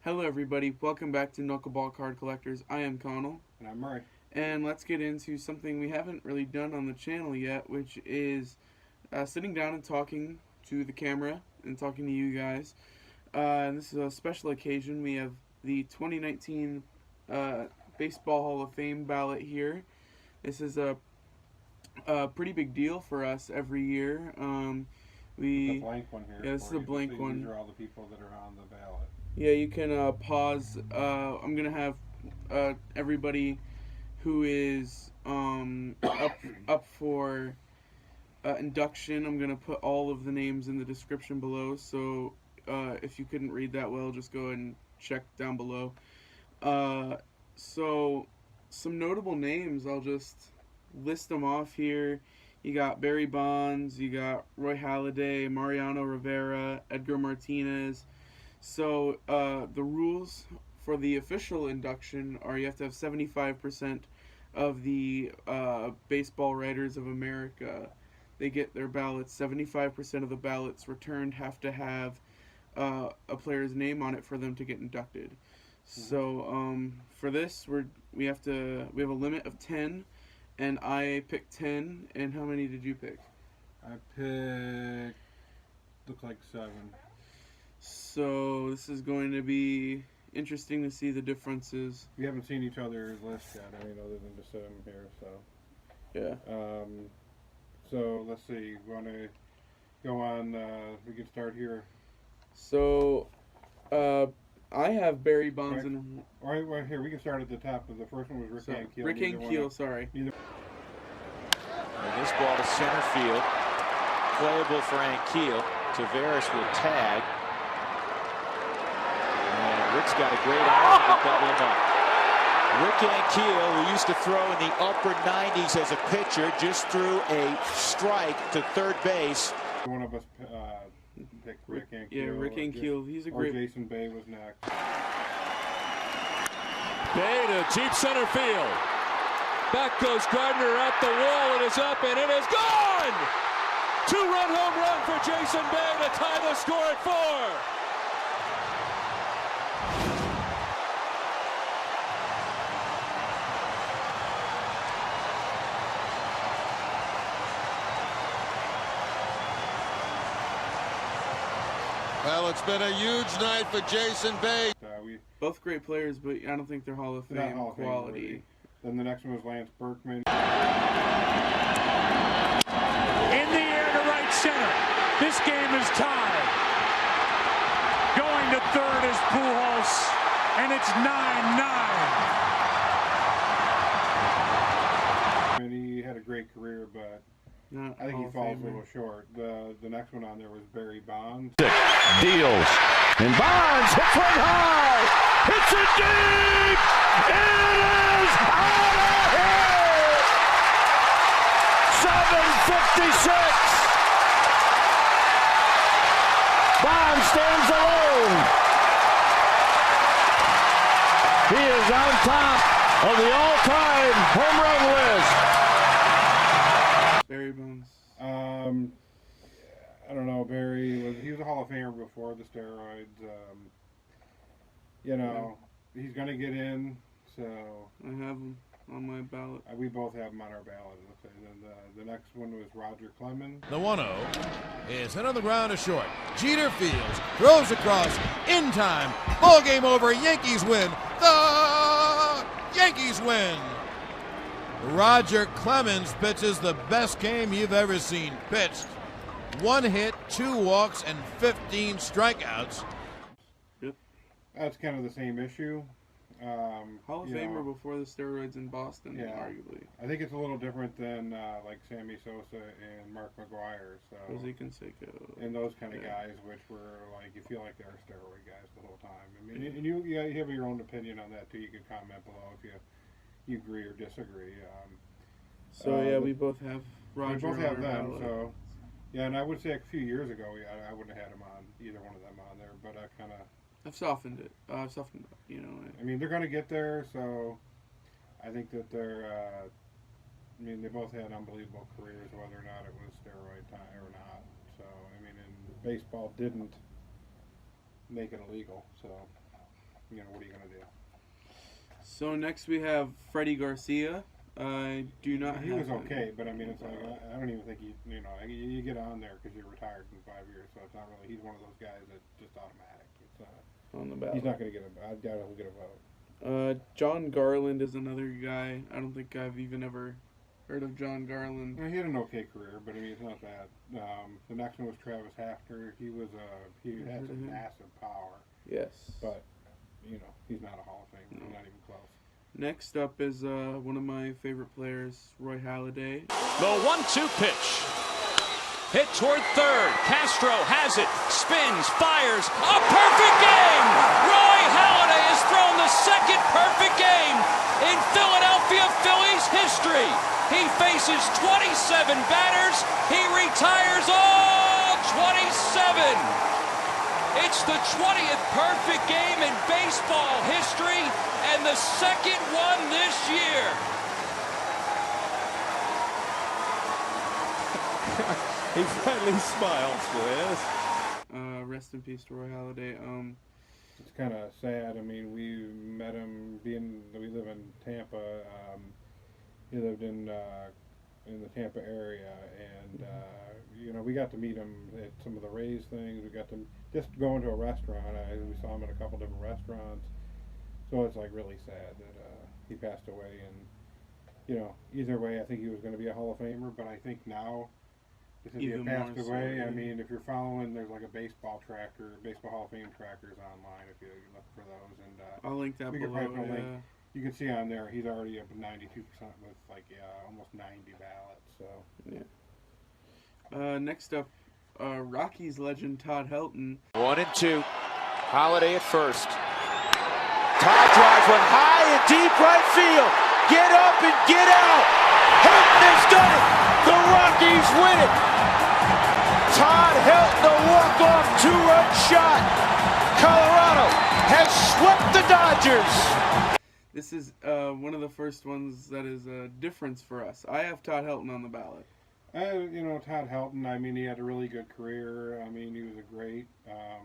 Hello everybody, welcome back to Knuckleball Card Collectors. I am Connell. And I'm Murray. And let's get into something we haven't really done on the channel yet, which is sitting down and talking to the camera and talking to you guys. And this is a special occasion. We have the 2019 Baseball Hall of Fame ballot here. This is a pretty big deal for us every year. The blank one here. Yeah, this is a blank one. These are all the people that are on the ballot. Yeah, you can pause. I'm going to have everybody who is up for induction. I'm going to put all of the names in the description below, so if you couldn't read that well, just go ahead and check down below. So, some notable names, I'll just list them off here. You got Barry Bonds, you got Roy Halladay, Mariano Rivera, Edgar Martinez. So, the rules for the official induction are you have to have 75% of the Baseball Writers of America. They get their ballots. 75% of the ballots returned have to have a player's name on it for them to get inducted. So, for this, we have a limit of 10, and I picked 10. And how many did you pick? I picked, look like 7. So this is going to be interesting to see the differences. We haven't seen each other's list yet. I mean, other than just them here. So yeah. So let's see. We want to go on. We can start here. So, I have Barry Bonds and. All right. Well, here we can start at the top. The first one was Rick Ankiel. Rick Ankiel. Sorry. And this ball to center field. Playable for Ankiel. Tavares will tag. Rick's got a great arm to double him up. Rick Ankiel, who used to throw in the upper 90s as a pitcher, just threw a strike to third base. One of us picked Rick Ankiel. Yeah, Rick Ankiel. He's a great. Or Jason Bay was next. Bay to deep center field. Back goes Gardner at the wall. It is up and it is gone! 2-run home run for Jason Bay to tie the score at 4. Well, it's been a huge night for Jason Bay. Both great players, but I don't think they're Hall of Fame quality. Then the next one was Lance Berkman. In the air to right center. This game is tied. Going to third is Pujols, and it's 9-9. And he had a great career, but I think he falls a little short. The next one on there was Barry Bonds. Deals. And Bonds hits one high. Hits it deep. It is out of here. 7:56. Bonds stands alone. He is on top of the all-time home run list. Barry Bonds. I don't know. He was a Hall of Famer before the steroids. He's going to get in. So I have him on my ballot. We both have him on our ballot. And then the next one was Roger Clemens. The 1-0 is hit on the ground to short. Jeter fields, throws across, in time. Ball game over. Yankees win. The Yankees win. Roger Clemens pitches the best game you've ever seen pitched. 1 hit, 2 walks, and 15 strikeouts. Yep. That's kind of the same issue. Hall of Famer before the steroids in Boston, arguably. I think it's a little different than like Sammy Sosa and Mark McGwire. Jose Canseco. And those kind of guys, which were like, you feel like they're steroid guys the whole time. I mean, and you have your own opinion on that too. You can comment below if you agree or disagree. We both have Roger. We both have them. So yeah, and I would say a few years ago, I wouldn't have had him on either one of them on there, but I kind of. I've softened it. I mean, they're going to get there, so I think that they're. They both had unbelievable careers, whether or not it was steroid time or not. So and baseball didn't make it illegal. So what are you going to do? So next we have Freddy Garcia. I do not. He was okay, but I mean, it's like I don't even think you get on there because you're retired in 5 years, so it's not really. He's one of those guys that just automatic. It's on the ballot. He's not going to get a. I doubt he'll get a vote. Jon Garland is another guy. I don't think I've even ever heard of Jon Garland. He had an okay career, but I mean, it's not bad. The next one was Travis Hafner. He had some massive power. Yes. But he's not a Hall of Famer. No. Not even close. Next up is one of my favorite players, Roy Halladay. The 1-2 pitch. Hit toward third. Castro has it. Spins. Fires. A perfect game! Roy Halladay has thrown the second perfect game in Philadelphia Phillies history. He faces 27 batters. He retires all 27. It's the 20th perfect game in baseball history and the second one this year. He finally smiles, Liz. Rest in peace to Roy Halladay. It's kind of sad. I mean, we met him we live in Tampa. He lived in the Tampa area, and we got to meet him at some of the Rays things. We got to just go into a restaurant. We saw him at a couple different restaurants. So it's like really sad that he passed away. And either way, I think he was going to be a Hall of Famer. But I think now, because he had passed away, so, yeah. I mean, if you're following, there's like a baseball Hall of Fame trackers online. If you look for those, and I'll link that we below. could probably link. You can see on there he's already up at 92% with almost 90 ballots. So yeah. Next up, Rockies legend Todd Helton. 1-2. Halladay at first. Todd drives one high and deep right field. Get up and get out. Helton has done it. The Rockies win it. Todd Helton, a walk-off 2-run shot. Colorado has swept the Dodgers. This is one of the first ones that is a difference for us. I have Todd Helton on the ballot. Todd Helton, I mean, he had a really good career. I mean, he was a great, I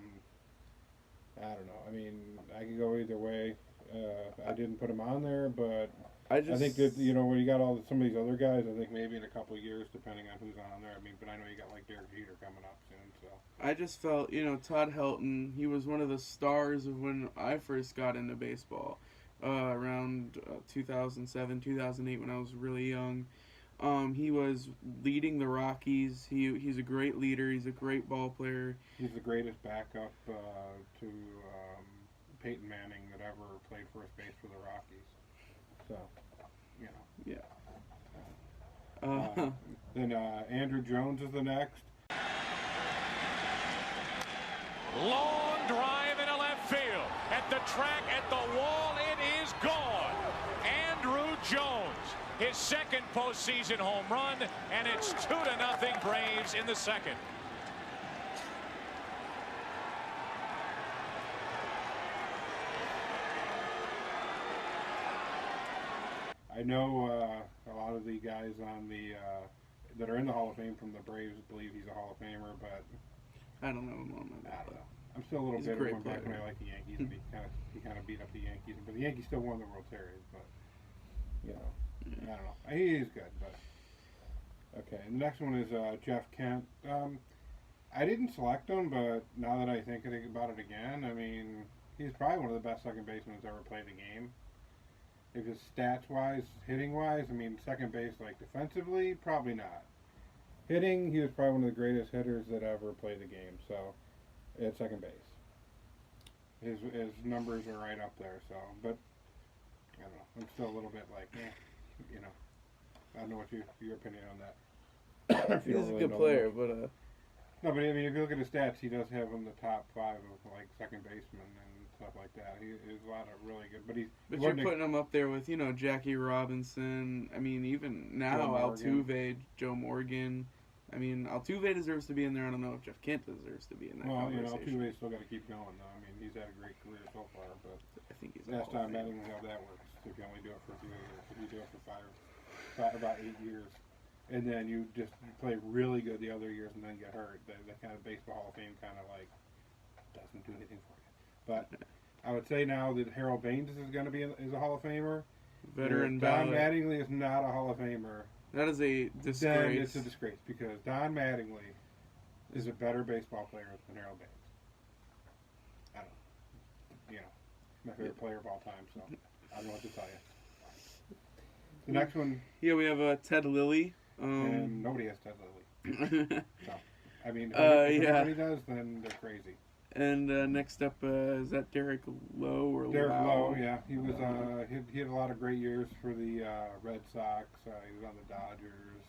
don't know. I mean, I could go either way. I didn't put him on there, but I think that, when you got some of these other guys, I think maybe in a couple of years, depending on who's on there. I mean, but I know you got like Derek Jeter coming up soon, so. I just felt, Todd Helton, he was one of the stars of when I first got into baseball. Around 2007, 2008, when I was really young. He was leading the Rockies. He's a great leader. He's a great ball player. He's the greatest backup to Peyton Manning that ever played first base for the Rockies. So, Yeah. Then Andruw Jones is the next. Long drive into left field. At the track, at the wall, it is gone. Andruw Jones, his second postseason home run, and it's 2-0 Braves in the second. I know a lot of the guys on that are in the Hall of Fame from the Braves believe he's a Hall of Famer, but I don't know him on my I ballot. don't know. I'm still a little He's a bitter great when back when player. I liked the Yankees, and he kind of beat up the Yankees, but the Yankees still won the World Series. But I don't know. He is good, but okay. And the next one is Jeff Kent. I didn't select him, but now that I think about it again, I mean, he's probably one of the best second basemen that's ever played the game. If it's stats-wise, hitting-wise, I mean, second base, like defensively, probably not. Hitting, he was probably one of the greatest hitters that ever played the game. So. At second base. His numbers are right up there, so, but, I don't know, I'm still a little bit like, I don't know what your opinion on that. He's a good player, but No, but I mean, if you look at his stats, he does have him the top 5 of, like, second baseman and stuff like that. He is a lot of really good, but you're putting him up there with, Jackie Robinson, I mean, even now, Altuve, Joe Morgan. I mean, Altuve deserves to be in there. I don't know if Jeff Kent deserves to be in that conversation. Altuve's still got to keep going, though. I mean, he's had a great career so far, but I think he's last time I don't know how that works. If you only do it for a few years, if you do it for about 8 years, and then you just play really good the other years and then get hurt, that kind of baseball Hall of Fame kind of like doesn't do anything for you. But I would say now that Harold Baines is going to be is a Hall of Famer. Veteran Don ballot. Mattingly is not a Hall of Famer. That is a disgrace. Then it's a disgrace because Don Mattingly is a better baseball player than Harold Baines. I don't know. You know, my favorite player of all time, so I don't know what to tell you. The next one. Yeah, we have Ted Lilly. And nobody has Ted Lilly. So, I mean, if anybody does, then they're crazy. And next up, is that Derek Lowe or Derek Lowe? Lowe, yeah. He was he had a lot of great years for the Red Sox. He was on the Dodgers.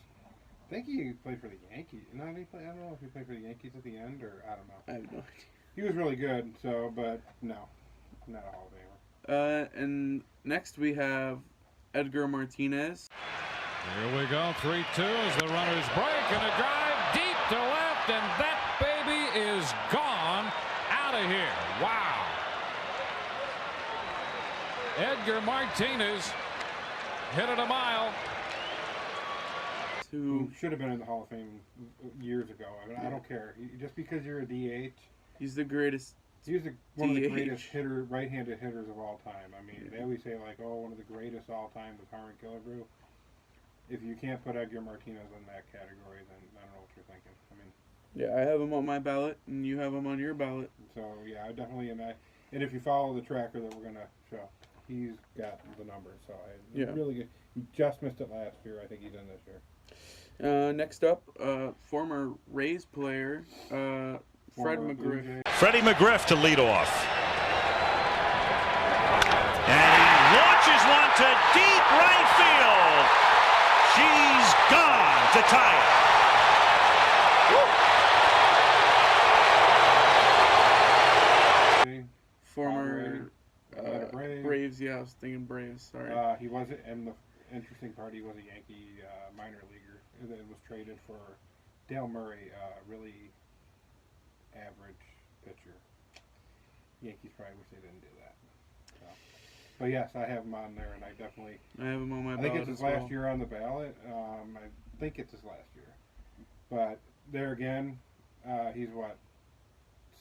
I think he played for the Yankees. I don't know if he played for the Yankees at the end or I don't know. I have no idea. He was really good, but no, not a Hall of Famer. And next we have Edgar Martinez. Here we go, 3-2 as the runners break and a drive deep to left, and that baby is gone out of here. Wow. Edgar Martinez hit it a mile. Who should have been in the Hall of Fame years ago. I mean, I don't care. Just because you're a DH. He's the greatest. He's one of the greatest right-handed hitters of all time. I mean, they always say, like, one of the greatest all time was Harmon Killebrew. If you can't put Edgar Martinez in that category, then I don't know what you're thinking. I mean, yeah, I have him on my ballot, and you have him on your ballot. So, yeah, I definitely am. And if you follow the tracker that we're going to show, he's got the numbers. So, really good. He just missed it last year. I think he's in this year. Next up, former Rays player, Fred McGriff. Freddie McGriff to lead off. And he launches one to deep right field. She's gone to tie it. Former Braves. Yeah, I was thinking Braves. Sorry. He wasn't, and the interesting part, he was a Yankee minor leaguer that was traded for Dale Murray, really average pitcher. Yankees probably wish they didn't do that. So. But yes, I have him on there, and I have him on my ballot. I think it's his last year on the ballot. I think it's his last year. But there again, he's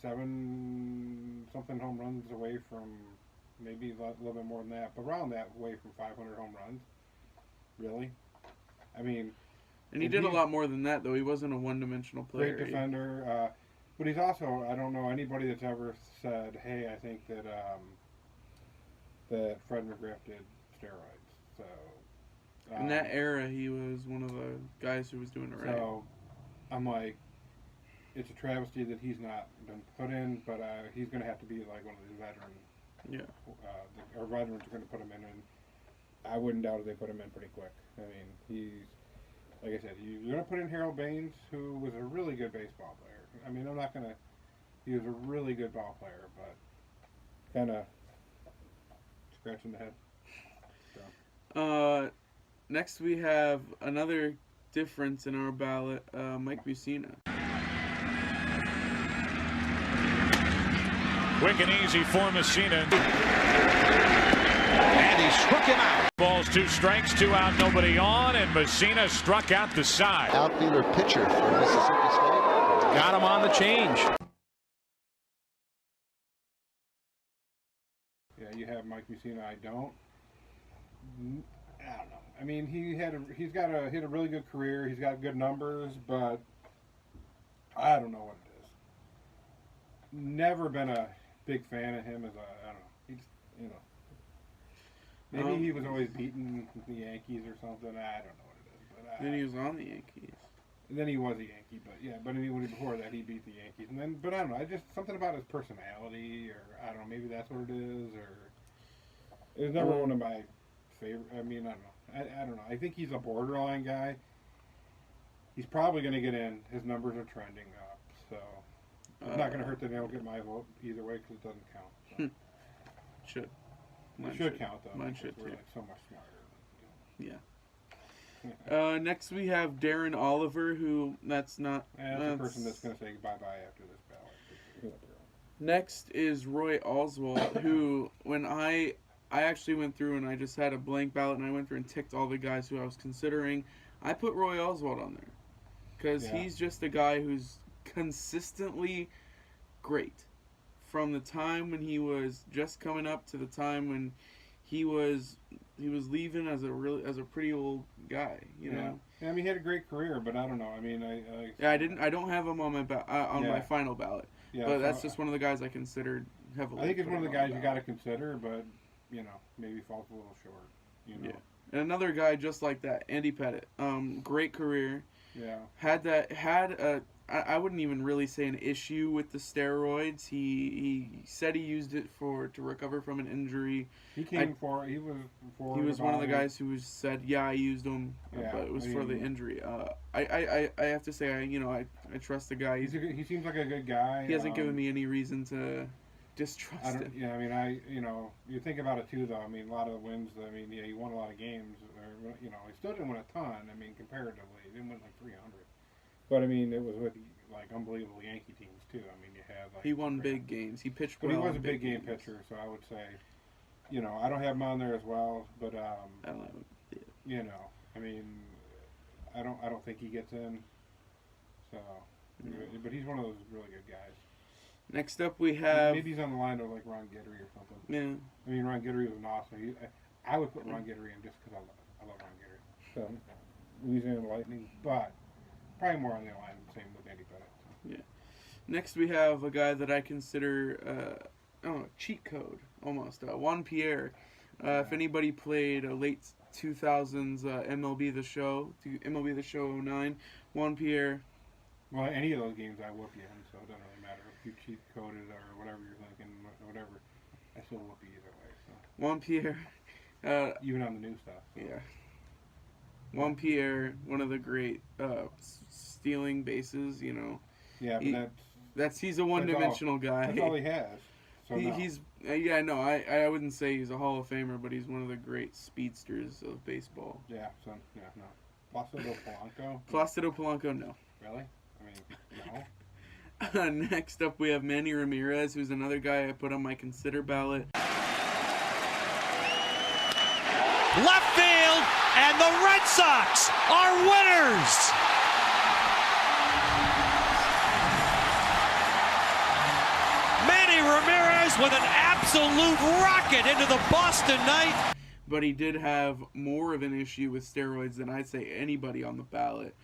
7-something home runs away from, maybe a little bit more than that, but around that, away from 500 home runs. Really? I mean... And he did a lot more than that, though. He wasn't a one-dimensional player. Great defender. But he's also, I don't know anybody that's ever said, hey, I think that that Fred McGriff did steroids. So in that era, he was one of the guys who was doing it right. So I'm like, it's a travesty that he's not been put in, but he's going to have to be like one of these veterans. Yeah. Our veterans are going to put him in, and I wouldn't doubt if they put him in pretty quick. I mean, he's, like I said, you're going to put in Harold Baines, who was a really good baseball player. I mean, I'm not going to, he was a really good ball player, but kind of scratching the head. So. Next we have another difference in our ballot, Mike Mussina. Quick and easy for Mussina. And he struck him out. Balls 2 strikes, 2 out, nobody on, and Mussina struck out the side. Outfielder pitcher for Mississippi State. Got him on the change. Yeah, you have Mike Mussina. I don't know. I mean, he had a really good career. He's got good numbers, but I don't know what it is. Never been a big fan of him as I don't know. He just, maybe he was always beating the Yankees or something. I don't know what it is. But then he was on the Yankees. And then he was a Yankee, but yeah. But I mean, before that, he beat the Yankees, and then. But I don't know. I just something about his personality, or I don't know. Maybe that's what it is, or it was never one of my favorite. I mean, I don't know. I don't know. I think he's a borderline guy. He's probably going to get in. His numbers are trending up, so it's not going to hurt that they don't get my vote either way because it doesn't count. So. Should. It should count though. Mine should we're too. like so much smarter. Yeah. Next we have Darren Oliver, who that's not. That's the person that's going to say bye-bye after this ballot. Next is Roy Oswalt, who when I actually went through and I just had a blank ballot and I went through and ticked all the guys who I was considering. I put Roy Oswalt on there because he's just a guy who's consistently great from the time when he was just coming up to the time when he was leaving as a pretty old guy, you know. Yeah, I mean, he had a great career, but I don't know. I mean, I don't have him on my my final ballot. Yeah, but that's just one of the guys I considered heavily. I think it's one of the guys you got to consider, but maybe falls a little short. Yeah. And another guy just like that, Andy Pettitte. Great career. Yeah. I wouldn't even really say an issue with the steroids. He said he used it to recover from an injury. He was one of the guys who said, "Yeah, I used them, but it was for the injury." I have to say, I trust the guy. He seems like a good guy. He hasn't given me any reason to distrust him. Yeah, I mean, you think about it too, though. I mean, a lot of the wins. I mean, he won a lot of games. He still didn't win a ton. I mean, comparatively, he didn't win like 300. But I mean, it was with like unbelievable Yankee teams too. I mean, you had like he won big games. He pitched well. But he was a big game pitcher, so I would say, I don't have him on there as well. But I don't know. I mean, I don't think he gets in. So, but he's one of those really good guys. Next up, we have maybe he's on the line of like Ron Guidry or something. Yeah. I mean, Ron Guidry was an awesome. I would put Ron Guidry in just because I love Ron Guidry. So, Louisiana Lightning, but. Probably more on the line, same with Andy Pettitte. So. Yeah. Next, we have a guy that I consider, cheat code, almost. Juan Pierre. If anybody played late 2000s MLB The Show 09, Juan Pierre. Well, any of those games I whoop you in, so it doesn't really matter if you cheat coded or whatever you're thinking, whatever. I still whoop you either way. So. Juan Pierre. Even on the new stuff. So. Yeah. Juan Pierre, one of the great stealing bases, Yeah, but he's a one-dimensional guy. That's all he has. So I wouldn't say he's a Hall of Famer, but he's one of the great speedsters of baseball. Yeah, no. Placido Palanco? Placido Palanco, no. Really? I mean, no. Next up, we have Manny Ramirez, who's another guy I put on my consider ballot. Left field, and the Red Sox are winners. Manny Ramirez with an absolute rocket into the Boston night. But he did have more of an issue with steroids than I'd say anybody on the ballot.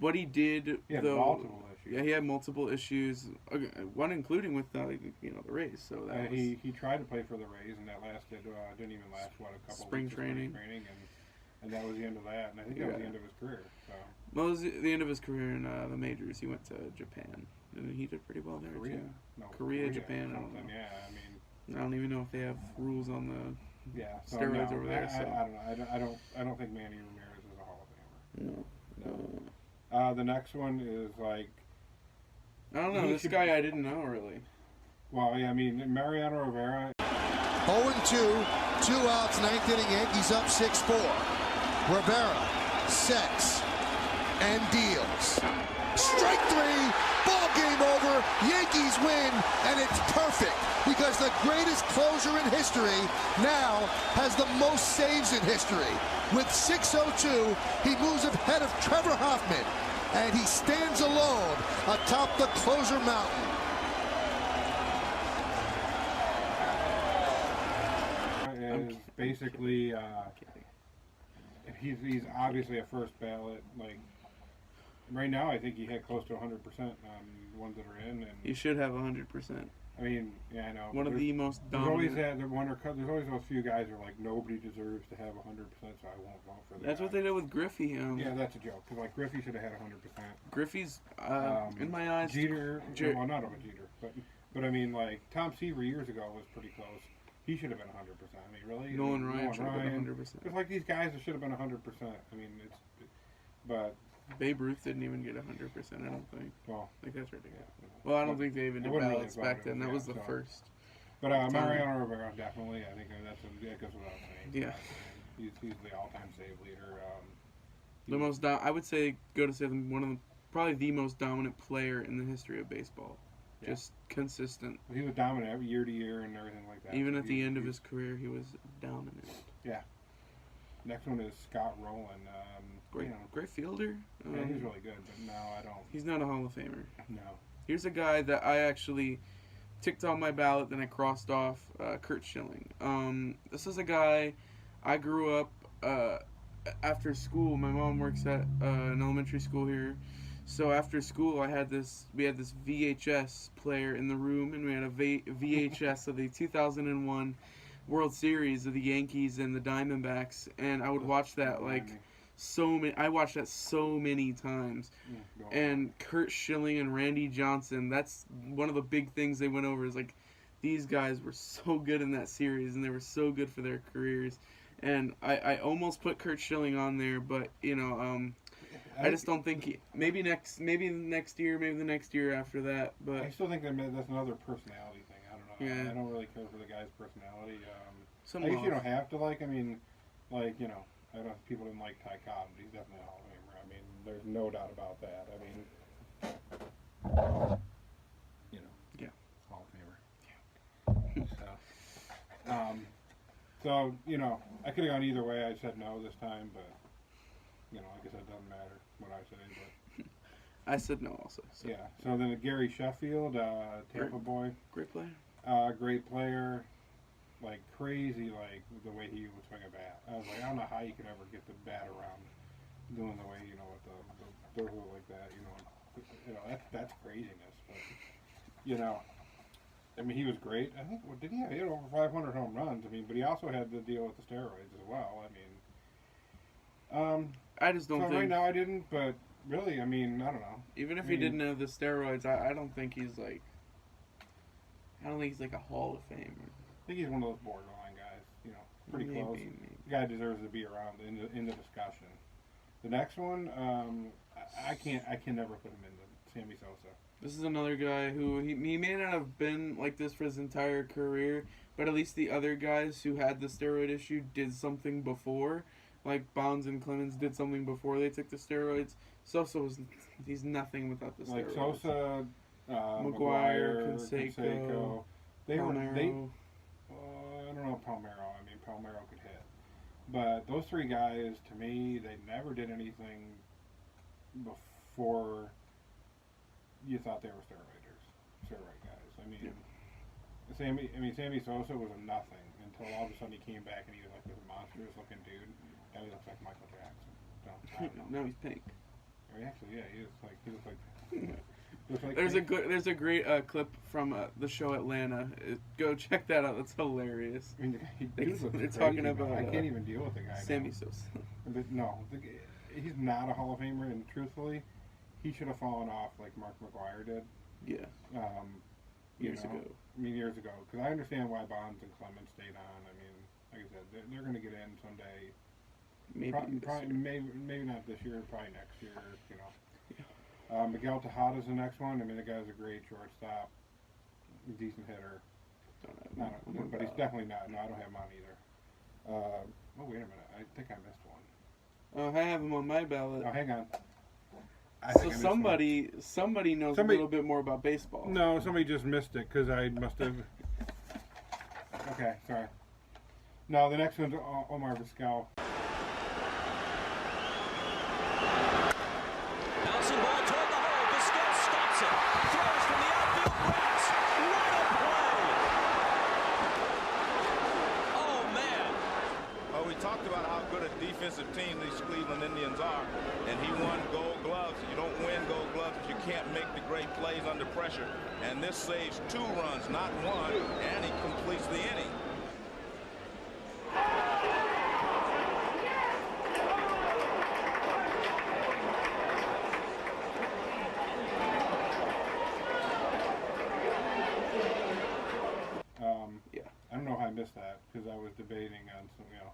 What he did, he had multiple issues. Yeah, he had multiple issues, one including with the Rays. So that he tried to play for the Rays, and that lasted didn't even last a couple spring weeks training, and that was the end of that. And I think that was the end of his career. So. Well, it was the end of his career in the majors. He went to Japan, and he did pretty well there too. Korea, Japan. I don't know. Yeah, I mean, I don't even know if they have rules on the steroids over there. So. I don't know. I don't think Manny Ramirez is a Hall of Famer. No. The next one is like. I don't know. This guy I didn't know really. Well, yeah, I mean Mariano Rivera. 0-2, 2 outs, 9th inning. Yankees up 6-4. Rivera sets and deals. Strike 3, ball game over. Yankees win, and it's perfect because the greatest closer in history now has the most saves in history. With 6:02, he moves ahead of Trevor Hoffman, and he stands alone atop the closer mountain. Is basically he's obviously a first ballot. Like right now, I think he had close to 100% on the ones that are in. And he should have 100%. I mean, yeah, I know. One of the most dominant. There's always those few guys who are like nobody deserves to have 100%, so I won't vote for them. That's what they did with Griffey. Yeah, that's a joke. Because like Griffey should have had 100%. Griffey's in my eyes. Jeter, well, not over Jeter, but I mean like Tom Seaver years ago was pretty close. He should have been 100%. I mean, really? Nolan Ryan should have been 100%. It's like these guys that should have been 100%. I mean, but Babe Ruth didn't even get 100%. I don't think. Well, I think that's ridiculous. Well, I don't think they even did ballots back then. That was the first. But Mariano Rivera definitely. I think that goes without saying. Yeah. He's the all-time save leader. The most. I would say probably the most dominant player in the history of baseball. Yeah. Just consistent. He was dominant every year to year and everything like that. Even at the end of his career, he was dominant. Yeah. Next one is Scott Rolen. Great fielder. Yeah, he's really good, but no, I don't. He's not a Hall of Famer. No. Here's a guy that I actually ticked on my ballot, then I crossed off Curt Schilling. This is a guy I grew up after school. My mom works at an elementary school here. So after school, we had this VHS player in the room, and we had a VHS of the 2001 World Series of the Yankees and the Diamondbacks, and I would watch that I watched that so many times. And Curt Schilling and Randy Johnson, that's one of the big things they went over, is like, these guys were so good in that series, and they were so good for their careers. And I almost put Curt Schilling on there, but I just don't think maybe next year, maybe the next year after that. But I still think that's another personality thing. I don't know. Yeah. I don't really care for the guy's personality. Some I guess off. you don't have to like. I mean, like, you know, I don't. People didn't like Ty Cobb, but he's definitely a Hall of Famer. I mean, there's no doubt about that. I mean, you know, yeah, Hall of Famer. Yeah. So you know, I could have gone either way. I said no this time, but you know, I guess it doesn't matter what I say. But I said no also. So. Yeah. So then Gary Sheffield, Tampa boy. Great player. Great player. Like crazy, like the way he would swing a bat. I was like, I don't know how you could ever get the bat around doing the way, you know, with the hook like that. You know, that's craziness. But you know, I mean, he was great. I think he had over 500 home runs. I mean, but he also had to deal with the steroids as well. I mean, I just don't so think right now I didn't, but really, I mean, I don't know. Even if he didn't have the steroids, I don't think he's like. I don't think he's like a Hall of Famer. I think he's one of those borderline guys, you know, pretty close. Maybe. The guy deserves to be around in the discussion. The next one, I can never put him in. Sammy Sosa. This is another guy who he may not have been like this for his entire career, but at least the other guys who had the steroid issue did something before. Like Bonds and Clemens did something before they took the steroids. Sosa he's nothing without the steroids. Like Sosa, McGuire, Canseco, Palmeiro. I don't know Palmeiro. I mean, Palmeiro could hit. But those three guys, to me, they never did anything before you thought they were steroid guys. I mean, Sammy Sosa was a nothing until all of a sudden he came back and he was like this monstrous looking dude. Now he looks like Michael Jackson. So, I don't know. Now he's pink. I mean, actually, yeah, he looks like There's a great clip from the show Atlanta. Go check that out. That's hilarious. I mean, they're talking about. I can't even deal with the guy. Sammy Sosa. But no, he's not a Hall of Famer, and truthfully, he should have fallen off like Mark McGuire did. Yeah. Years ago. I mean, years ago, because I understand why Bonds and Clemens stayed on. I mean, like I said, they're going to get in someday. Maybe not this year. Probably next year. You know. Yeah. Miguel Tejada is the next one. I mean, the guy's a great shortstop, decent hitter. But he's definitely not. No, I don't have him on either. Oh, wait a minute. I think I missed one. I have him on my ballot. Oh, hang on. So somebody knows a little bit more about baseball. No, somebody just missed it because I must have. Okay, sorry. No, the next one's Omar Vizquel. Bouncing ball toward the hole. Vizquel stops it. Throws from the outfield grass. What a play! Oh, man. Well, we talked about how good a defensive team these Cleveland Indians are, and he won Gold Gloves. You don't win Gold Gloves if you can't make the great plays under pressure. And this saves 2 runs, not 1, and he completes the inning. I don't know how I missed that because I was debating on some, you know.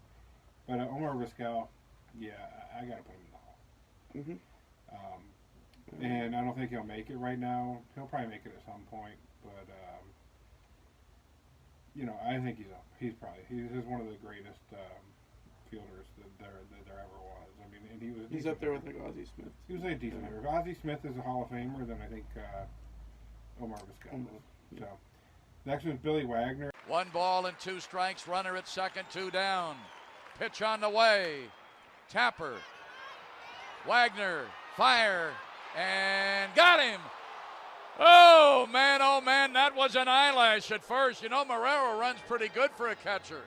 But Omar Vizquel, yeah, I got to put him in the Hall. And I don't think he'll make it right now. He'll probably make it at some point, but you know, I think he's one of the greatest fielders that there ever was. I mean, and he's up there with like Ozzie Smith. He was a decent hitter. If Ozzie Smith is a Hall of Famer, then I think Omar Vizquel is. So next one's Billy Wagner. 1 ball and 2 strikes. Runner at second, 2 down. Pitch on the way. Tapper. Wagner. Fire. And got him. Oh, man, that was an eyelash at first. You know, Marrero runs pretty good for a catcher.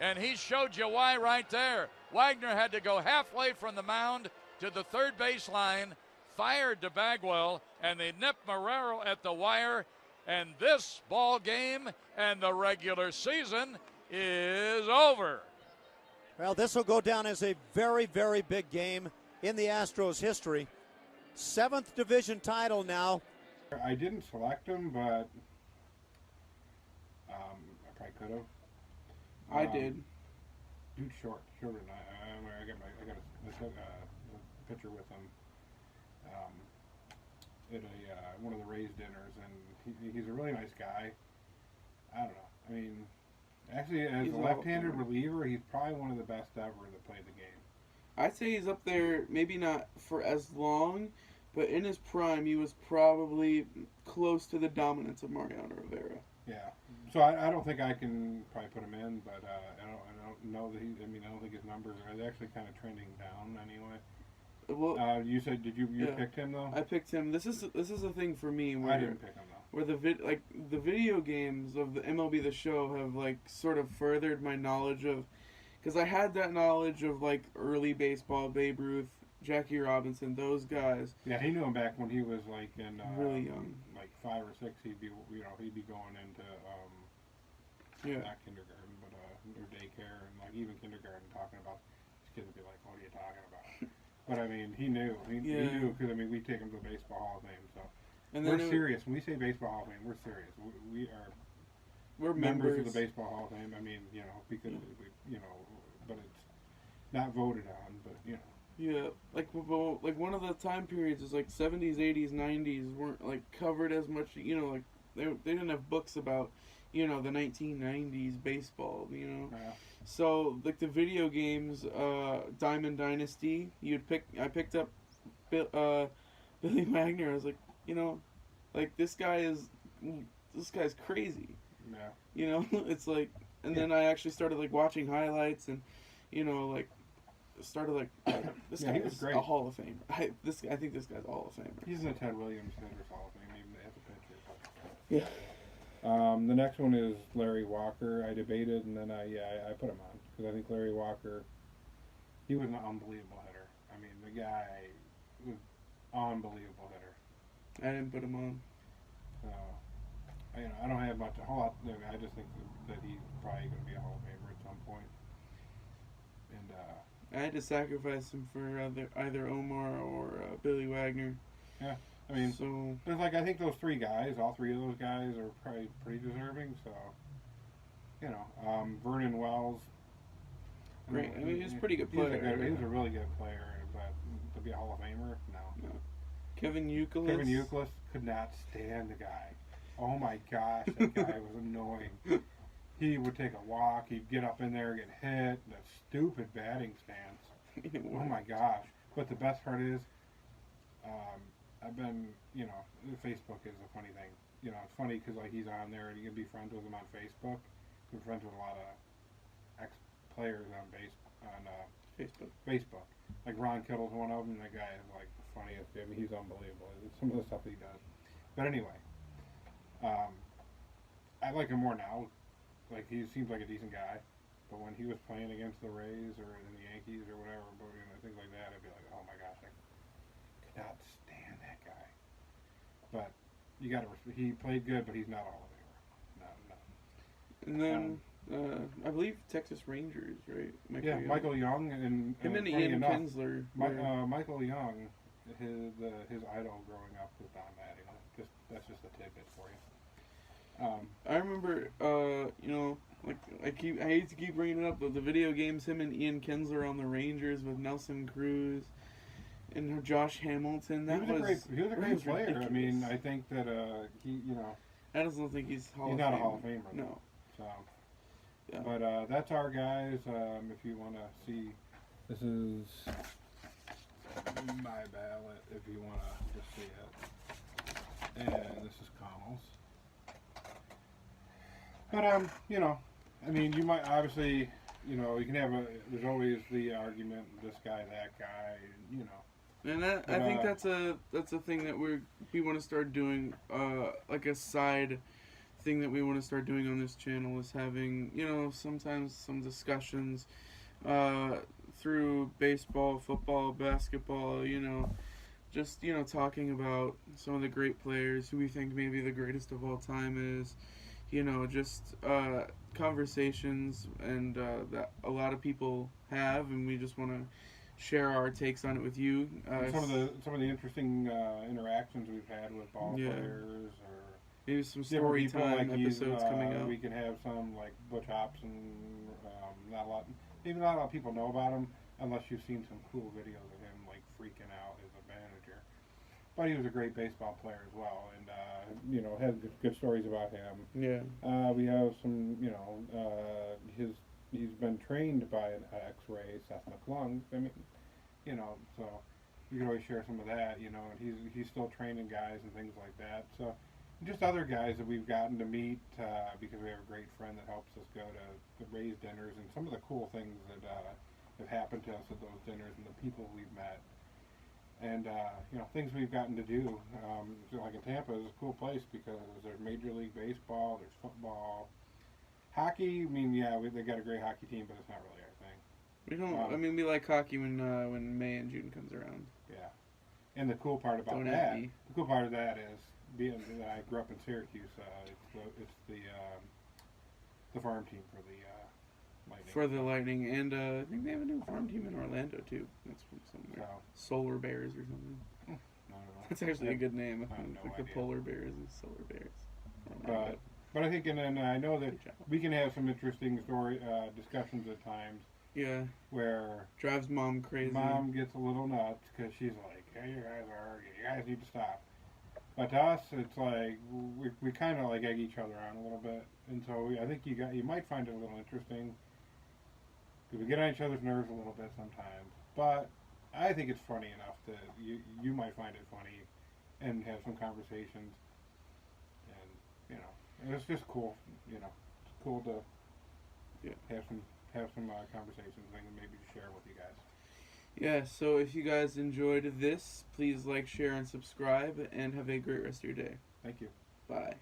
And he showed you why right there. Wagner had to go halfway from the mound to the third baseline, fired to Bagwell, and they nipped Marrero at the wire. And this ball game and the regular season is over. Well, this will go down as a very, very big game in the Astros' history. 7th division title now. I didn't select him, but I probably could have. I did. Dude, shorter than I got a picture with him at one of the Rays dinners, and he's a really nice guy. I don't know. I mean, actually, as a left-handed reliever, he's probably one of the best ever that played the game. I'd say he's up there, maybe not for as long, but in his prime, he was probably close to the dominance of Mariano Rivera. Yeah. So I don't think I can probably put him in, but I don't know that I don't think his numbers are actually kind of trending down anyway. Well, you said you picked him though? I picked him. This is a thing for me where I didn't pick him though. Where the video games of the MLB The Show have like sort of furthered my knowledge of, because I had that knowledge of like early baseball, Babe Ruth, Jackie Robinson, those guys. Yeah, he knew him back when he was like in really young, like 5 or 6. He'd be going into not kindergarten, but or daycare, and like even kindergarten, talking about his kids would be like, "What are you talking about?" But I mean, he knew. He knew, because I mean, we take him to the Baseball Hall of Fame, so we're serious. When we say Baseball Hall of Fame, we're serious. We're members of the Baseball Hall of Fame. I mean, because but it's not voted on, but Yeah, like one of the time periods is like 70s, 80s, 90s weren't like covered as much. Like they didn't have books about the 1990s baseball. Yeah. So like the video games, Diamond Dynasty, I picked up Billy Wagner. I was like, like this guy's crazy. Yeah. It's like, and then I actually started like watching highlights and like. Started like this guy is great. A Hall of Famer. I think this guy's a Hall of Famer. He's in the Ted Williams Hitters Hall of Fame, even as a pitcher. Yeah. The next one is Larry Walker. I debated, and then I put him on because I think Larry Walker, he was an unbelievable hitter. I mean, the guy was unbelievable hitter. I didn't put him on. I don't have much. A whole lot. I just think that he's probably going to be a Hall of Famer at some point. And I had to sacrifice him for either Omar or Billy Wagner. Yeah, I mean, so there's I think those 3 guys, all 3 of those guys are probably pretty deserving. So, Vernon Wells. Great. I mean, he's a pretty good player. He's a really good player, but to be a Hall of Famer, no. Kevin Youkilis. Kevin Youkilis, could not stand the guy. Oh my gosh, that guy was annoying. He would take a walk. He'd get up in there, get hit. That stupid batting stance. Oh my gosh! But the best part is, I've been, Facebook is a funny thing. It's funny because he's on there and you can be friends with him on Facebook. I'm friends with a lot of ex-players on Facebook. Like Ron Kittle's one of them. That guy is like the funniest. I mean, he's unbelievable. Some of the stuff he does. But anyway, I like him more now. Like, he seems like a decent guy, but when he was playing against the Rays or the Yankees or whatever, things like that, I'd be like, oh my gosh, I could not stand that guy. But you got to, he played good, but he's not a Hall of Famer. No. And then, I believe Texas Rangers, right? Michael Young and him and Ian Kinsler. Michael Young, his idol growing up was Don Mattingly. That's just a tidbit for you. I remember, I hate to keep bringing it up, but the video games, him and Ian Kinsler on the Rangers with Nelson Cruz and Josh Hamilton. He was a great player. Ridiculous. I mean, I think that I just don't think he's not a Hall of Famer. No. So, yeah. But that's our guys. If you want to see, this is my ballot. If you want to just see it, and this is Connell's. But, I mean, you might, obviously, you can have there's always the argument, this guy, that guy, And I think that's a thing that we want to start doing, like a side thing that we want to start doing on this channel is having, sometimes some discussions through baseball, football, basketball, just, talking about some of the great players who we think maybe the greatest of all time is, just conversations and that a lot of people have, and we just want to share our takes on it with you. Some of the interesting interactions we've had with ball players, or maybe some story time episodes coming out. We can have some like Butch Hobson. Not a lot of people know about him unless you've seen some cool videos of him like freaking out as a manager. But he was a great baseball player as well, and had good stories about him. Yeah. We have some, he's been trained by an X-ray, Seth McClung. I mean, so we can always share some of that, and he's still training guys and things like that. So just other guys that we've gotten to meet because we have a great friend that helps us go to the raised dinners and some of the cool things that have happened to us at those dinners and the people we've met. And, things we've gotten to do. Like in Tampa is a cool place because there's Major League Baseball, there's football. Hockey, they got a great hockey team, but it's not really our thing. We don't. We like hockey when May and June comes around. Yeah, and the cool part about that is being that I grew up in Syracuse. It's the farm team for the Lightning. For the Lightning, and I think they have a new farm team in Orlando too. That's from somewhere. Solar Bears or something. I don't know. That's actually a good name. I have no like idea. The Polar Bears and Solar Bears. But I think, and then I know that we can have some interesting discussions at times. Yeah. Where drives Mom crazy. Mom gets a little nuts because she's like, "Hey, you guys are arguing. You guys need to stop." But to us, it's like we kind of like egg each other on a little bit, and so I think you might find it a little interesting. Because we get on each other's nerves a little bit sometimes, but I think it's funny enough that you might find it funny, and have some conversations, and it's just cool. It's cool to have some conversations and maybe share with you guys. Yeah. So if you guys enjoyed this, please like, share, and subscribe, and have a great rest of your day. Thank you. Bye.